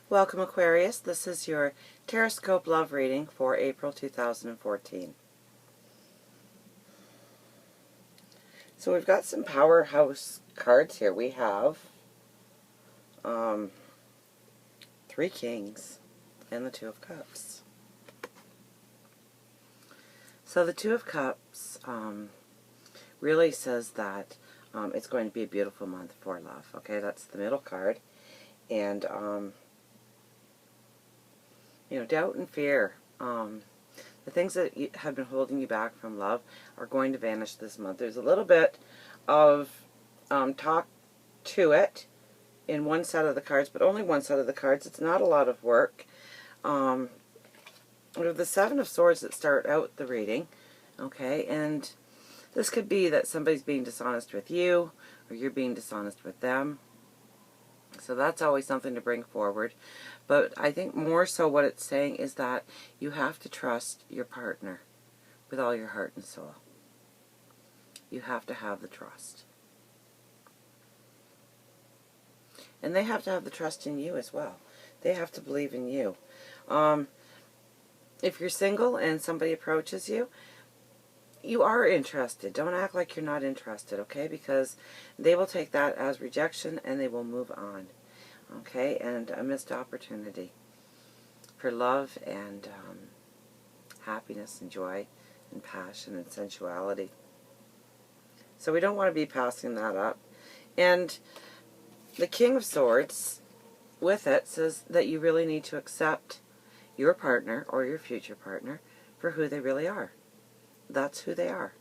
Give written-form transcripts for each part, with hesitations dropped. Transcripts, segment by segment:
Welcome, Aquarius. This is your LoveScope love reading for April 2014. So we've got some powerhouse cards here. We have 3 Kings and the 2 of Cups. So the 2 of Cups really says that it's going to be a beautiful month for love. Okay, that's the middle card. And doubt and fear, the things that have been holding you back from love are going to vanish this month. There's a little bit of talk to it in one set of the cards, but only one set of the cards. It's not a lot of work. We have the 7 of Swords that start out the reading, okay, and this could be that somebody's being dishonest with you, or you're being dishonest with them. So that's always something to bring forward. But I think more so what it's saying is that you have to trust your partner with all your heart and soul. You have to have the trust. And they have to have the trust in you as well. They have to believe in you. If you're single and somebody approaches you, you are interested. Don't act like you're not interested, okay? Because they will take that as rejection and they will move on, okay? And a missed opportunity for love and happiness and joy and passion and sensuality. So we don't want to be passing that up. And the King of Swords with it says that you really need to accept your partner or your future partner for who they really are. That's who they are.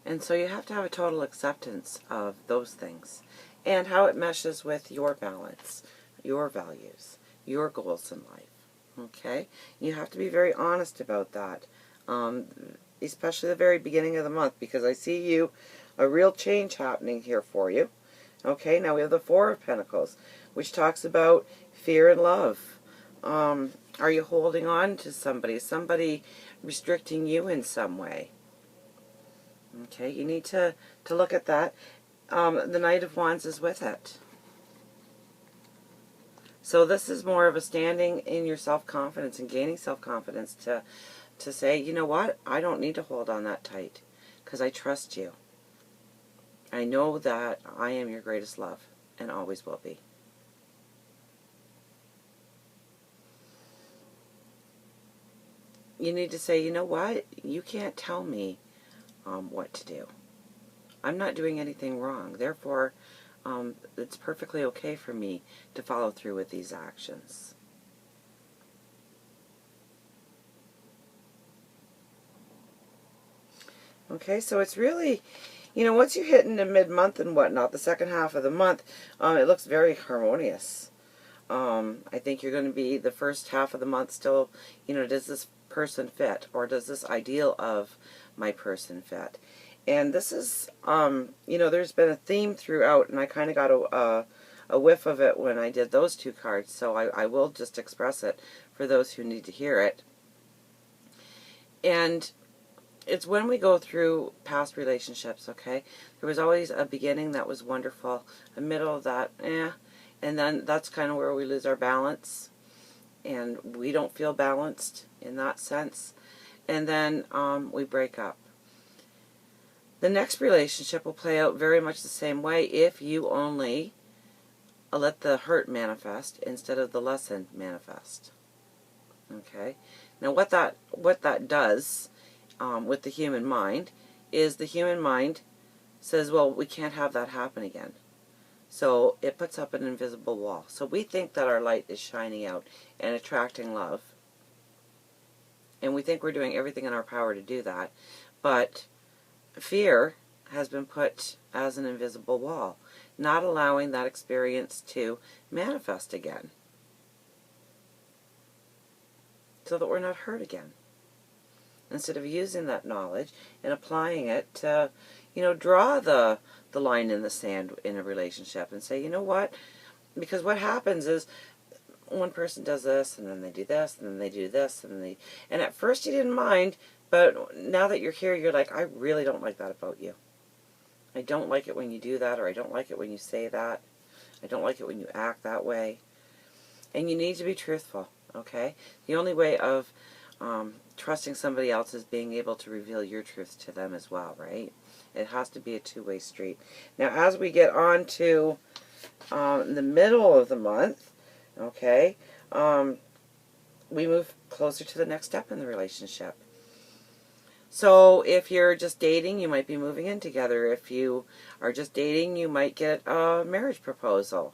And so you have to have a total acceptance of those things and how it meshes with your balance, your values, your goals in life. Okay? You have to be very honest about that, especially the very beginning of the month, because I see a real change happening here for you. Okay? Now we have the 4 of Pentacles, which talks about fear and love. Are you holding on to somebody? Is somebody restricting you in some way? Okay, you need to look at that. The Knight of Wands is with it. So this is more of a standing in your self-confidence and gaining self-confidence to say, you know what, I don't need to hold on that tight because I trust you. I know that I am your greatest love and always will be. You need to say, you know what, you can't tell me what to do. I'm not doing anything wrong. Therefore, it's perfectly okay for me to follow through with these actions. Okay, so it's really, once you hit into mid-month and whatnot, the second half of the month, it looks very harmonious. I think you're going to be the first half of the month still, does this person fit, or does this ideal of my person fit? And this is, there's been a theme throughout, and I kind of got a whiff of it when I did those 2 cards, so I will just express it for those who need to hear it. And it's when we go through past relationships, okay? There was always a beginning that was wonderful, a middle that, and then that's kind of where we lose our balance, and we don't feel balanced in that sense, and then we break up. The next relationship will play out very much the same way if you only let the hurt manifest instead of the lesson manifest. Okay? Now what that does with the human mind is the human mind says, well, we can't have that happen again. So it puts up an invisible wall. So we think that our light is shining out and attracting love. And we think we're doing everything in our power to do that. But fear has been put as an invisible wall, not allowing that experience to manifest again, so that we're not hurt again. Instead of using that knowledge and applying it to, draw the line in the sand in a relationship and say, you know what? Because what happens is one person does this, and then they do this, and then they do this, and at first you didn't mind, but now that you're here, you're like, I really don't like that about you. I don't like it when you do that, or I don't like it when you say that. I don't like it when you act that way. And you need to be truthful, okay? The only way of trusting somebody else is being able to reveal your truth to them as well, right? It has to be a two-way street. Now, as we get on to the middle of the month, okay, we move closer to the next step in the relationship. So if you're just dating, you might be moving in together. If you are just dating, you might get a marriage proposal.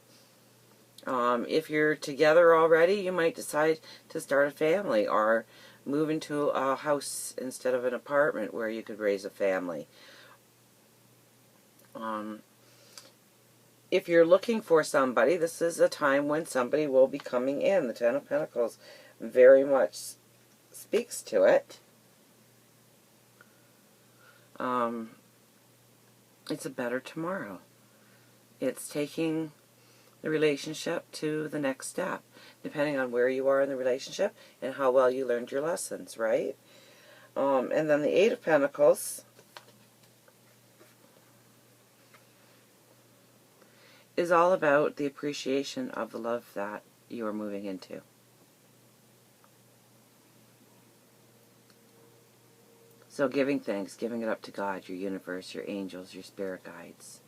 If you're together already, you might decide to start a family or move into a house instead of an apartment where you could raise a family. If you're looking for somebody, this is a time when somebody will be coming in. The Ten of Pentacles very much speaks to it. It's a better tomorrow. It's taking the relationship to the next step, depending on where you are in the relationship and how well you learned your lessons, right? And then the Eight of Pentacles is all about the appreciation of the love that you are moving into. So giving thanks, giving it up to God, your universe, your angels, your spirit guides,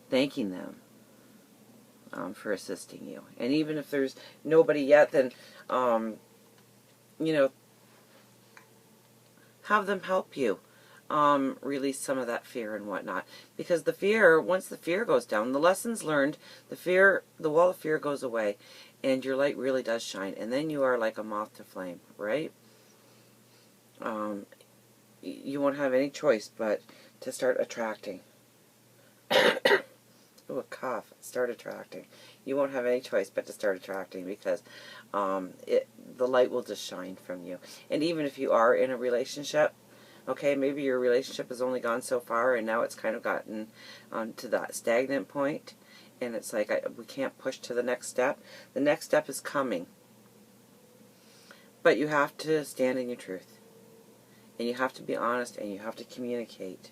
thanking them for assisting you. And even if there's nobody yet, then, you know, have them help you release some of that fear and whatnot. Because the fear, once the fear goes down, the lessons learned, the wall of fear goes away, and your light really does shine. And then you are like a moth to flame, right? You won't have any choice but to start attracting. Oh, a cough. Start attracting. You won't have any choice but to start attracting, because the light will just shine from you. And even if you are in a relationship, okay, maybe your relationship has only gone so far and now it's kind of gotten to that stagnant point, and it's like we can't push to the next step. The next step is coming. But you have to stand in your truth. And you have to be honest, and you have to communicate.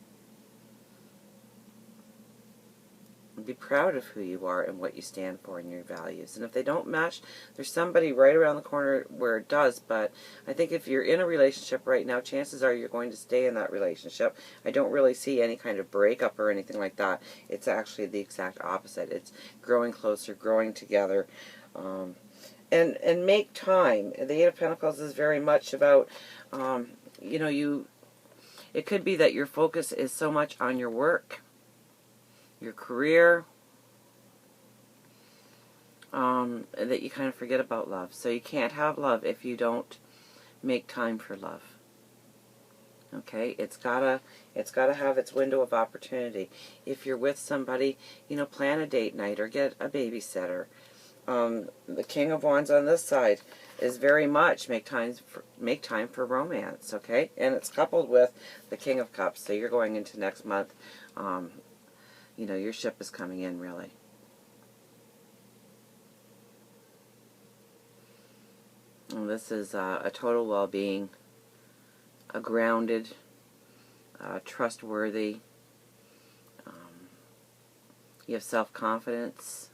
And be proud of who you are and what you stand for and your values. And if they don't match, there's somebody right around the corner where it does. But I think if you're in a relationship right now, chances are you're going to stay in that relationship. I don't really see any kind of breakup or anything like that. It's actually the exact opposite. It's growing closer, growing together. And make time. The Eight of Pentacles is very much about... you know, it could be that your focus is so much on your work, your career, that you kind of forget about love. So you can't have love if you don't make time for love. Okay, it's gotta have its window of opportunity. If you're with somebody, you know, plan a date night or get a babysitter. The King of Wands on this side is very much make time for romance, okay? And it's coupled with the King of Cups. So you're going into next month, you know, your ship is coming in, really. And this is a total well-being, a grounded, trustworthy, you have self-confidence,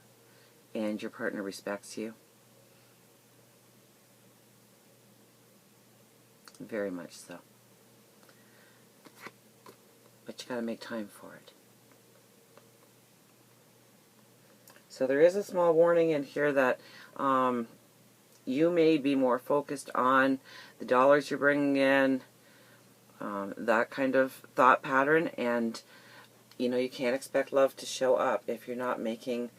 and your partner respects you. Very much so. But you got to make time for it. So there is a small warning in here that you may be more focused on the dollars you're bringing in, that kind of thought pattern, and you know, you can't expect love to show up if you're not making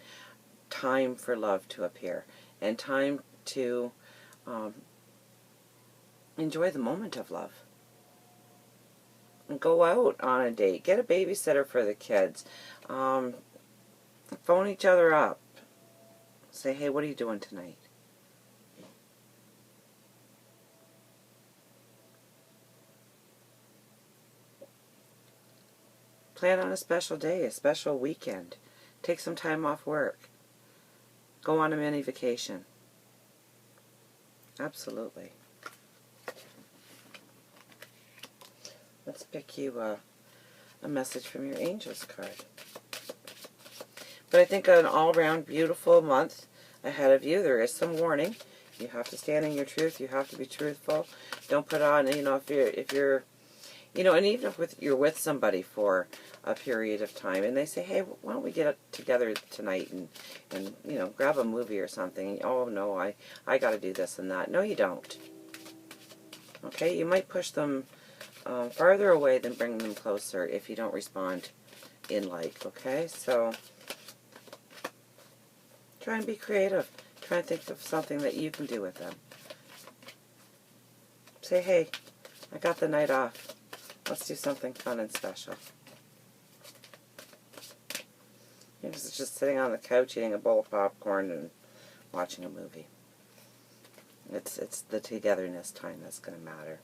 time for love to appear, and time to enjoy the moment of love. And go out on a date. Get a babysitter for the kids. Phone each other up. Say, hey, what are you doing tonight? Plan on a special day, a special weekend. Take some time off work. Go on a mini vacation. Absolutely. Let's pick you a a message from your angels card. But I think an all-around beautiful month ahead of you. There is some warning. You have to stand in your truth. You have to be truthful. Don't put on, you know, if you're, you know, and even if you're with somebody for a period of time and they say, hey, why don't we get together tonight and you know, grab a movie or something. Oh, no, I got to do this and that. No, you don't. Okay, you might push them farther away than bring them closer if you don't respond in like, okay? So try and be creative. Try and think of something that you can do with them. Say, hey, I got the night off. Let's do something fun and special. You're just sitting on the couch eating a bowl of popcorn and watching a movie. It's the togetherness time that's going to matter.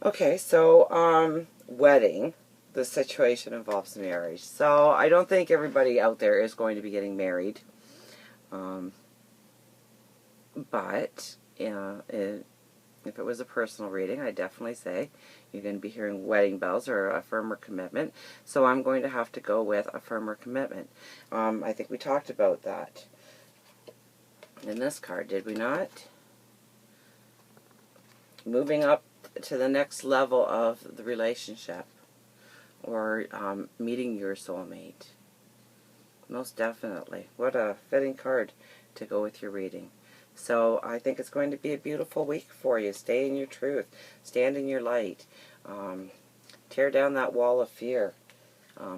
Okay, so wedding. The situation involves marriage. So I don't think everybody out there is going to be getting married. But if it was a personal reading, I definitely say you're going to be hearing wedding bells or a firmer commitment. So I'm going to have to go with a firmer commitment. I think we talked about that in this card, did we not? Moving up to the next level of the relationship, or meeting your soulmate. Most definitely. What a fitting card to go with your reading. So I think it's going to be a beautiful week for you. Stay in your truth. Stand in your light. Tear down that wall of fear.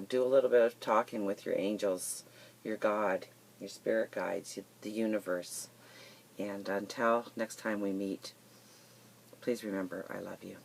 Do a little bit of talking with your angels, your God, your spirit guides, the universe. And until next time we meet, please remember, I love you.